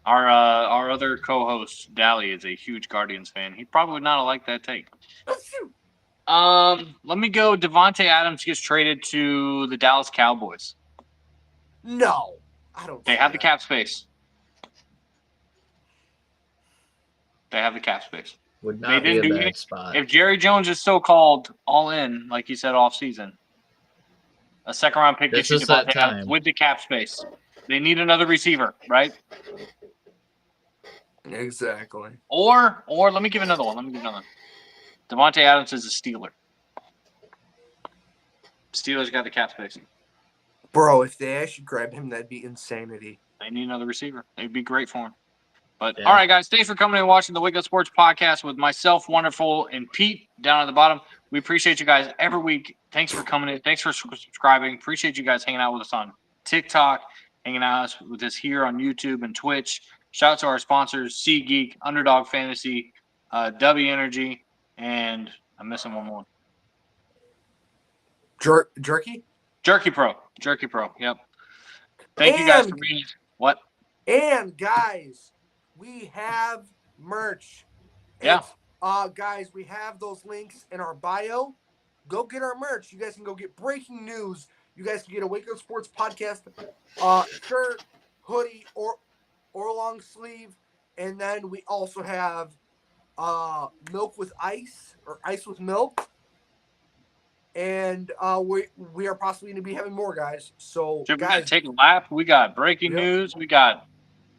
Our other co-host Dally is a huge Guardians fan. He probably would not have liked that take. Let me go. Devontae Adams gets traded to the Dallas Cowboys. No, I don't. They have the cap space. They have the cap space. Would They not be didn't a do bad anything. spot. If Jerry Jones is so-called all in, like he said off season, a second-round pick This gets you is that Devontae Adams time. with the cap space. They need another receiver, right? Exactly. Or let me give another one. Devontae Adams is a Steeler. Steelers got the cap space. Bro, if they actually grab him, that'd be insanity. They need another receiver. It'd be great for him. But Yeah. all right, guys, thanks for coming and watching the Wake Up Sports Podcast with myself, Wonderful, and Pete down at the bottom. We appreciate you guys every week. Thanks for coming in. Thanks for subscribing. Appreciate you guys hanging out with us on TikTok, hanging out with us here on YouTube and Twitch. Shout out to our sponsors, SeaGeek, Underdog Fantasy, W Energy, and I'm missing one more. Jerky? Jerky Pro. Yep. Thank you guys for being. What? And guys, we have merch. Yeah. Guys, we have those links in our bio. Go get our merch. You guys can go get breaking news. You guys can get a Wake Up Sports Podcast shirt, hoodie, or long sleeve. And then we also have milk with ice or ice with milk. And we are possibly going to be having more, guys. So, We got guys, Take a Lap. We got breaking news. We got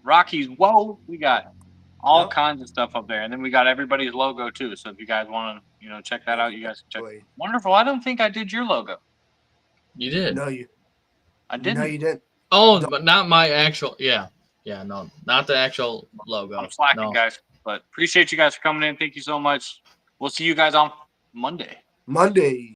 Rocky's Whoa. We got all kinds of stuff up there. And then we got everybody's logo, too. So if you guys want to, check that out, you guys can check. Wonderful. I don't think I did your logo. You did. No, I didn't. No, you didn't. Oh, but not my actual. Yeah, no, not the actual logo. I'm slacking, No. guys. But appreciate you guys for coming in. Thank you so much. We'll see you guys on Monday.